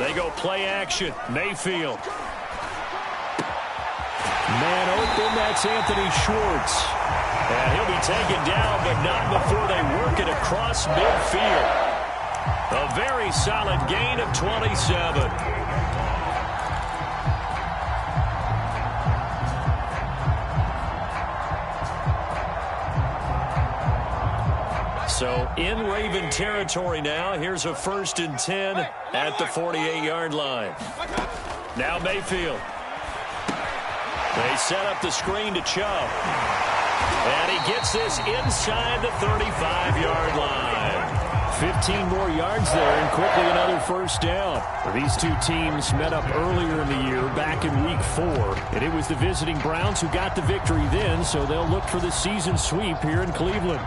They go play action. Mayfield. Man open, that's Anthony Schwartz. And he'll be taken down, but not before they work it across midfield. A very solid gain of 27. So in Raven territory now. Here's a 1st and 10 at the 48-yard line. Now Mayfield. They set up the screen to Chubb. And he gets this inside the 35-yard line. 15 more yards there and quickly another 1st down. These two teams met up earlier in the year back in week 4. And it was the visiting Browns who got the victory then, so they'll look for the season sweep here in Cleveland.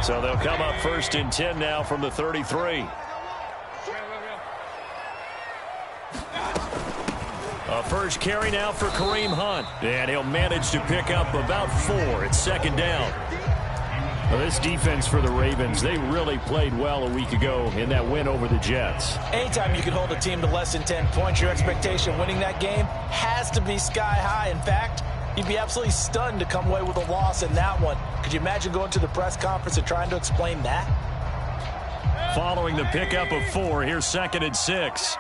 So they'll come up 1st and 10 now from the 33. A first carry now for Kareem Hunt. And he'll manage to pick up about 4. It's 2nd down. Well, this defense for the Ravens, they really played well a week ago in that win over the Jets. Anytime you can hold a team to less than 10 points, your expectation winning that game has to be sky high. In fact, you'd be absolutely stunned to come away with a loss in that one. Could you imagine going to the press conference and trying to explain that? Following the pickup of 4, here's 2nd and 6.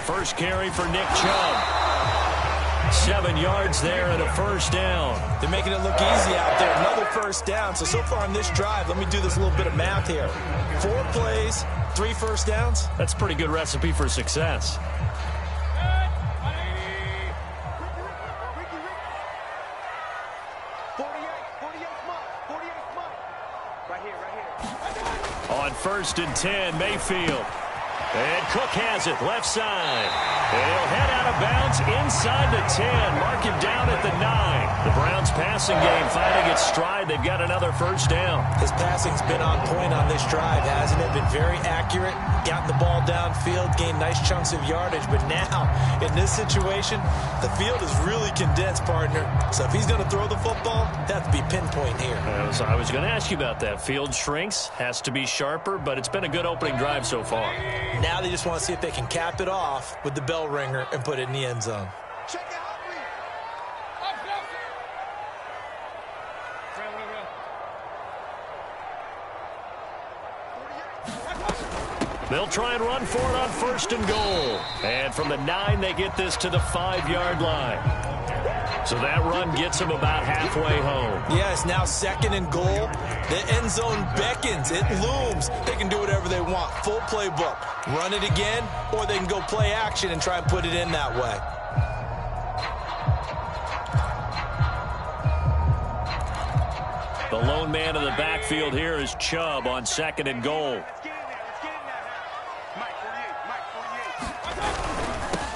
First carry for Nick Chubb. 7 yards there and a 1st down. They're making it look easy out there. Another 1st down. So far on this drive, let me do this little bit of math here. 4 plays, 3 1st downs. That's a pretty good recipe for success. On 1st and 10, Mayfield. And Cook has it, left side. And he'll head out of bounds inside the 10. Mark him down at the 9. The Browns passing game finding its stride. They've got another 1st down. His passing's been on point on this drive, hasn't it? Been very accurate. Gotten the ball downfield, gained nice chunks of yardage. But now, in this situation, the field is really condensed, partner. So if he's going to throw the football, that has to be pinpoint here. I was going to ask you about that. Field shrinks, has to be sharper, but it's been a good opening drive so far. Now they just want to see if they can cap it off with the bell ringer and put it in the end zone. They'll try and run for it on 1st and goal. And from the 9, they get this to the 5-yard line. So that run gets them about halfway home. Yeah, it's now 2nd and goal. The end zone beckons. It looms. They can do whatever they want. Full playbook. Run it again, or they can go play action and try and put it in that way. The lone man in the backfield here is Chubb on 2nd and goal.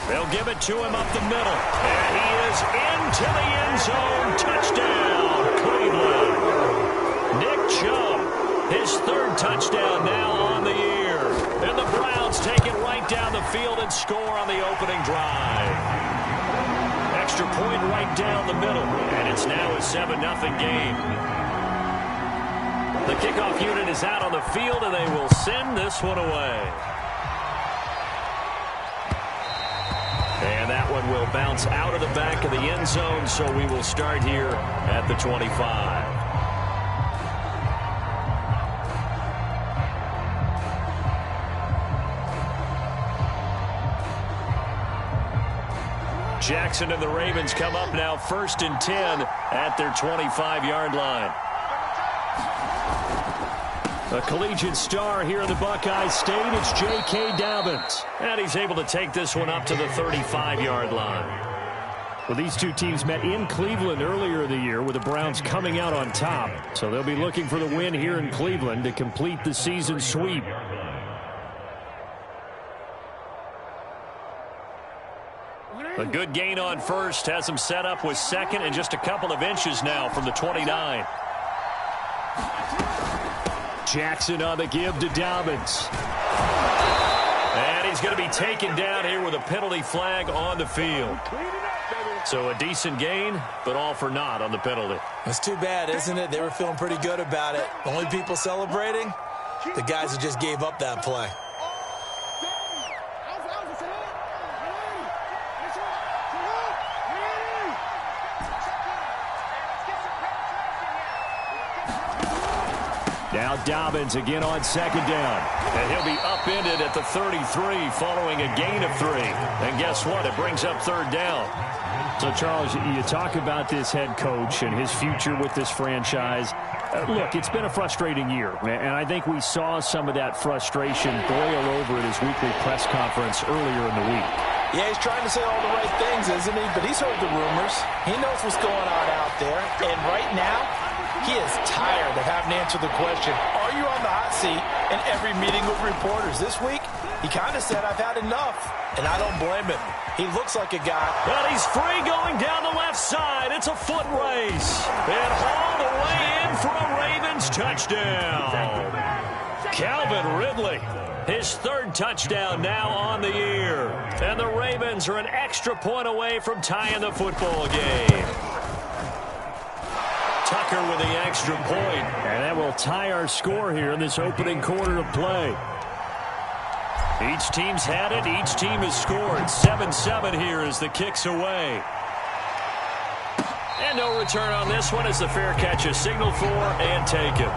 They'll give it to him up the middle. And he is into the end zone. Touchdown, Cleveland. Nick Chubb, his 3rd touchdown now on the year. And the Browns take it right down the field and score on the opening drive. Extra point right down the middle. And it's now a 7-0 game. The kickoff unit is out on the field, and they will send this one away. And that one will bounce out of the back of the end zone, so we will start here at the 25. Jackson and the Ravens come up now 1st and 10 at their 25-yard line. A collegiate star here in the Buckeye State, it's J.K. Dobbins. And he's able to take this one up to the 35-yard line. Well, these two teams met in Cleveland earlier in the year with the Browns coming out on top. So they'll be looking for the win here in Cleveland to complete the season sweep. A good gain on 1st has him set up with 2nd and just a couple of inches now from the 29. Jackson on the give to Dobbins. And he's going to be taken down here with a penalty flag on the field. So a decent gain, but all for naught on the penalty. It's too bad, isn't it? They were feeling pretty good about it. The only people celebrating, the guys who just gave up that play. Now Dobbins again on second down. And he'll be upended at the 33 following a gain of 3. And guess what? It brings up third down. So, Charles, you talk about this head coach and his future with this franchise. Look, it's been a frustrating year, and I think we saw some of that frustration boil over at his weekly press conference earlier in the week. Yeah, he's trying to say all the right things, isn't he? But he's heard the rumors. He knows what's going on out there. And right now, he is tired of having to answer the question, are you on the hot seat in every meeting with reporters? This week, he kind of said, I've had enough. And I don't blame him. He looks like a guy. Well, he's free going down the left side. It's a foot race. And hauled away in for a Ravens touchdown. Calvin Ridley, his third touchdown now on the year. And the Ravens are an extra point away from tying the football game. Tucker with the extra point. And that will tie our score here in this opening quarter of play. Each team's had it. Each team has scored. 7-7 here as the kick's away. And no return on this one as the fair catch is signaled for and taken.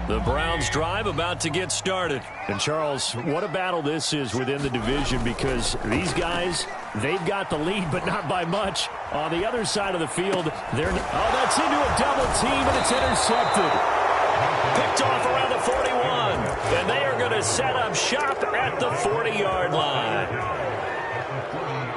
The Browns drive about to get started. And, Charles, what a battle this is within the division because these guys, they've got the lead, but not by much. On the other side of the field, that's into a double team, and it's intercepted. Picked off around the 41. And they are going to set up shop at the 40-yard line.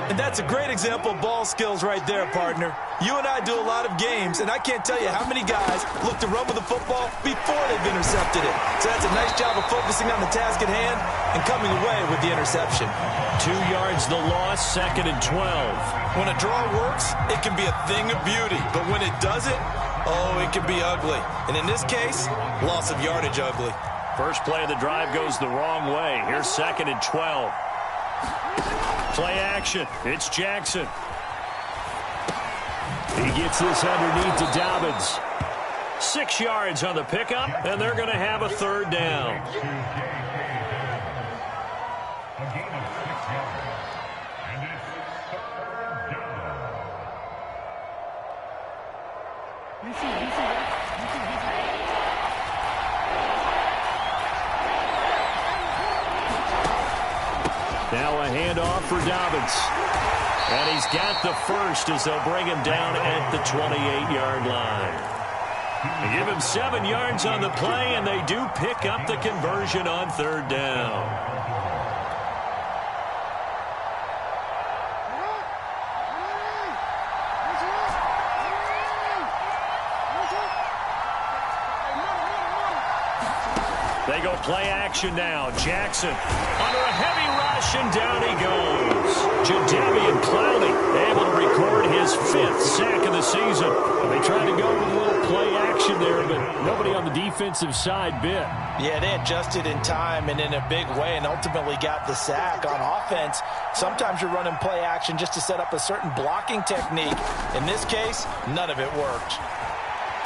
And that's a great example of ball skills right there, partner. You and I do a lot of games, and I can't tell you how many guys look to run with the football before they've intercepted it. So that's a nice job of focusing on the task at hand and coming away with the interception. 2 yards the loss, 2nd and 12. When a draw works, it can be a thing of beauty. But when it doesn't, oh, it can be ugly. And in this case, loss of yardage ugly. First play of the drive goes the wrong way. Here's 2nd and 12. Play action. It's Jackson. He gets this underneath to Dobbins. 6 yards on the pickup, and they're going to have a third down. Now a handoff for Dobbins. And he's got the first as they'll bring him down at the 28-yard line. They give him 7 yards on the play, and they do pick up the conversion on third down. They go play action now. Jackson under a heavy rush, and down he goes. Jadeveon Clowney able to record his 5th sack of the season. They tried to go with a little play action there, but nobody on the defensive side bit. Yeah, they adjusted in time and in a big way and ultimately got the sack. On offense, sometimes you're running play action just to set up a certain blocking technique. In this case, none of it worked.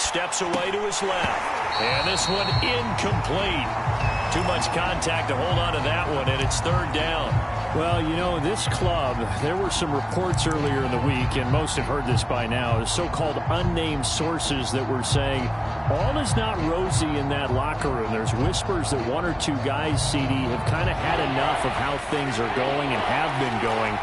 Steps away to his left. And this one incomplete. Too much contact to hold on to that one, and it's third down. Well, you know, this club, there were some reports earlier in the week, and most have heard this by now, so-called unnamed sources that were saying all is not rosy in that locker room. There's whispers that 1 or 2 guys, CD, have kind of had enough of how things are going and have been going.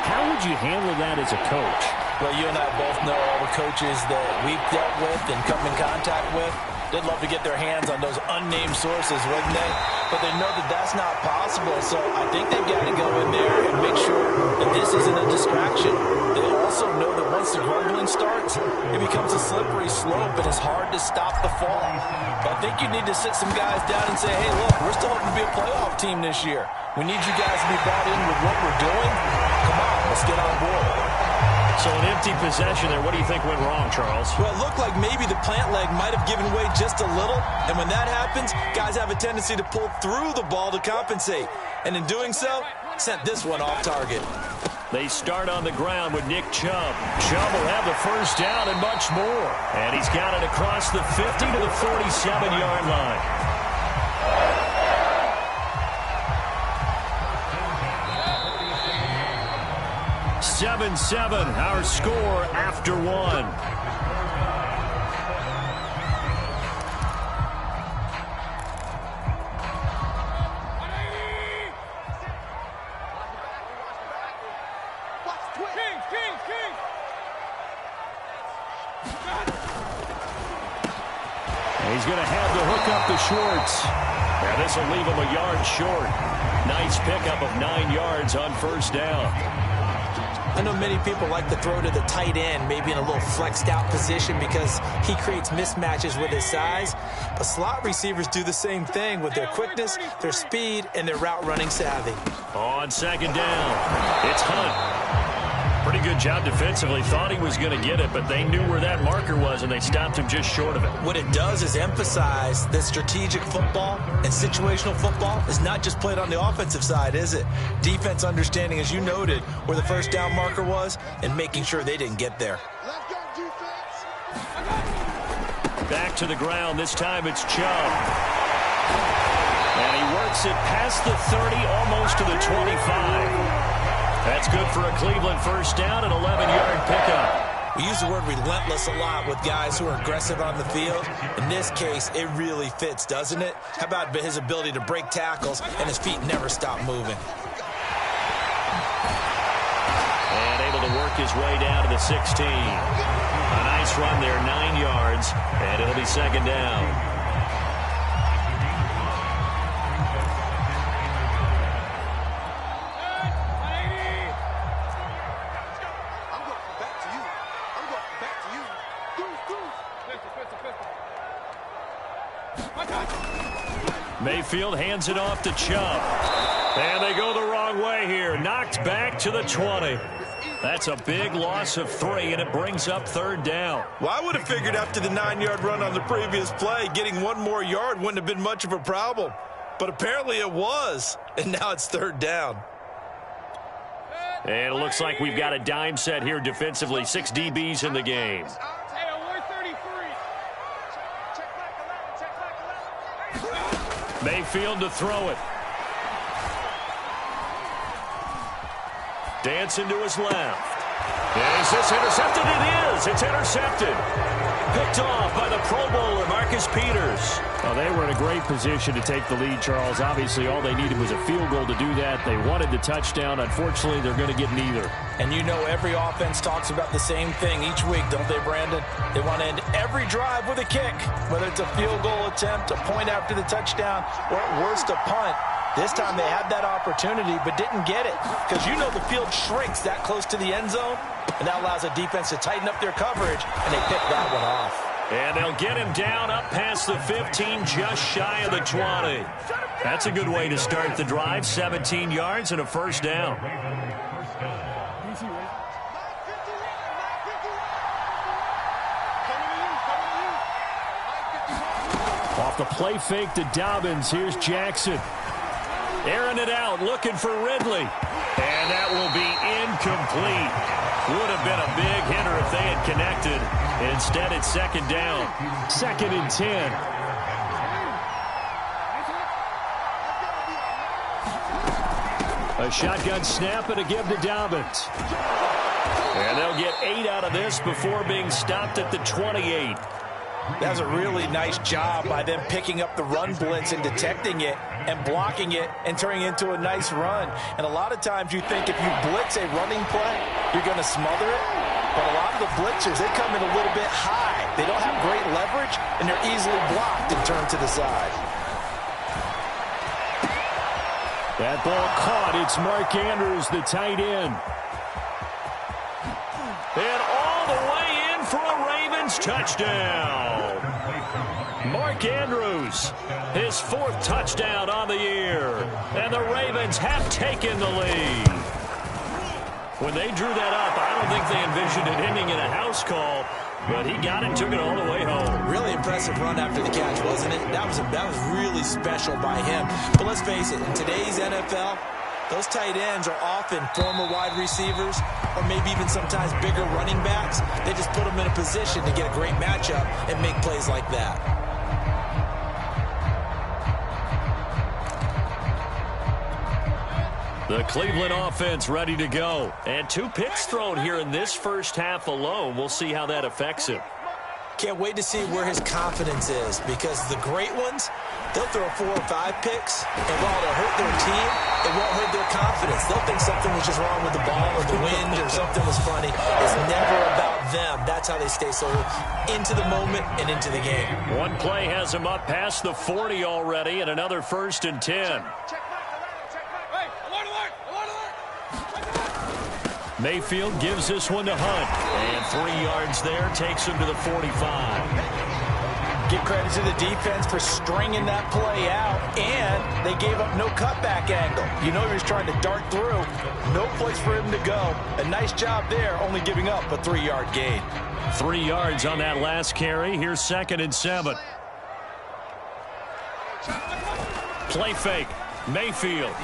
How would you handle that as a coach? Well, you and I both know all the coaches that we've dealt with and come in contact with. They'd love to get their hands on those unnamed sources, wouldn't they? But they know that that's not possible, so I think they've got to go in there and make sure and this isn't a distraction. They also know that once the grumbling starts, it becomes a slippery slope and it's hard to stop the fall. But I think you need to sit some guys down and say, hey, look, we're still hoping to be a playoff team this year. We need you guys to be brought in with what we're doing. Come on, let's get on board. So an empty possession there. What do you think went wrong, Charles? Well, it looked like maybe the plant leg might have given way just a little. And when that happens, guys have a tendency to pull through the ball to compensate. And in doing so, sent this one off target. They start on the ground with Nick Chubb. Chubb will have the first down and much more. And he's got it across the 50 to the 47-yard line. "7-7", our score after one. He's going to have to hook up to Schwartz. Now this will leave him a yard short. Nice pickup of 9 yards on first down. I know many people like to throw to the tight end, maybe in a little flexed out position because he creates mismatches with his size. But slot receivers do the same thing with their quickness, their speed, and their route running savvy. On second down, it's Hunt. Pretty good job defensively. Thought he was going to get it, but they knew where that marker was, and they stopped him just short of it. What it does is emphasize that strategic football and situational football is not just played on the offensive side, is it? Defense understanding, as you noted, where the first down marker was and making sure they didn't get there. Back to the ground. This time it's Chubb. And he works it past the 30, almost to the 25. That's good for a Cleveland first down, an 11-yard pickup. We use the word relentless a lot with guys who are aggressive on the field. In this case, it really fits, doesn't it? How about his ability to break tackles and his feet never stop moving? And able to work his way down to the 16. A nice run there, 9 yards, and it'll be second down. Mayfield hands it off to Chubb. And they go the wrong way here. Knocked back to the 20. That's a big loss of 3, and it brings up third down. Well, I would have figured after the 9-yard run on the previous play, getting 1 more yard wouldn't have been much of a problem. But apparently it was, and now it's third down. And it looks like we've got a dime set here defensively. 6 DBs in the game. Mayfield to throw it. Dancing to his left. Is this intercepted? It is. It's intercepted. Picked off by the Pro Bowler, Marcus Peters. Well, they were in a great position to take the lead, Charles. Obviously, all they needed was a field goal to do that. They wanted the touchdown. Unfortunately, they're going to get neither. And you know every offense talks about the same thing each week, don't they, Brandon? They want to end every drive with a kick, whether it's a field goal attempt, a point after the touchdown, or at worst, a punt. This time they had that opportunity but didn't get it because you know the field shrinks that close to the end zone, and that allows a defense to tighten up their coverage, and they pick that one off. And they'll get him down up past the 15, just shy of the 20. That's a good way to start the drive. 17 yards and a first down. Off the play fake to Dobbins. Here's Jackson. Airing it out, looking for Ridley. And that will be incomplete. Would have been a big hitter if they had connected. Instead, it's second down. 2nd and 10. A shotgun snap and a give to Dobbins. And they'll get 8 out of this before being stopped at the 28. That was a really nice job by them picking up the run blitz and detecting it and blocking it and turning it into a nice run. And a lot of times you think if you blitz a running play, you're going to smother it. But a lot of the blitzers, they come in a little bit high. They don't have great leverage, and they're easily blocked and turned to the side. That ball caught. It's Mark Andrews, the tight end. And all the way in for a Ravens touchdown. Mark Andrews, his 4th touchdown on the year. And the Ravens have taken the lead. When they drew that up, I don't think they envisioned it ending in a house call, but he got it, took it all the way home. Really impressive run after the catch, wasn't it? That was really special by him. But let's face it, in today's NFL, those tight ends are often former wide receivers or maybe even sometimes bigger running backs. They just put them in a position to get a great matchup and make plays like that. The Cleveland offense ready to go. And 2 picks thrown here in this first half alone. We'll see how that affects him. Can't wait to see where his confidence is, because the great ones, they'll throw 4 or 5 picks, and while it'll hurt their team, it won't hurt their confidence. They'll think something was just wrong with the ball or the wind or something was funny. It's never about them. That's how they stay so into the moment and into the game. One play has him up past the 40 already, and another 1st and 10. Mayfield gives this one to Hunt. And 3 yards there, takes him to the 45. Give credit to the defense for stringing that play out, and they gave up no cutback angle. You know he was trying to dart through. No place for him to go. A nice job there, only giving up a 3-yard gain. 3 yards on that last carry. Here's 2nd and 7. Play fake. Mayfield.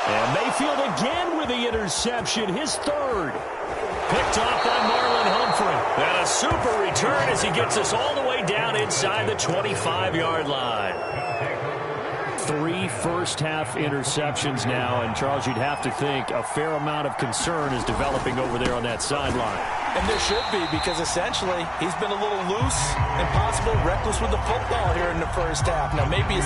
And Mayfield again with the interception, his 3rd. Picked off by Marlon Humphrey. And a super return as he gets us all the way down inside the 25-yard line. 3 first-half interceptions now, and Charles, you'd have to think a fair amount of concern is developing over there on that sideline. And there should be, because essentially he's been a little loose and possibly reckless with the football here in the first half. Now maybe it's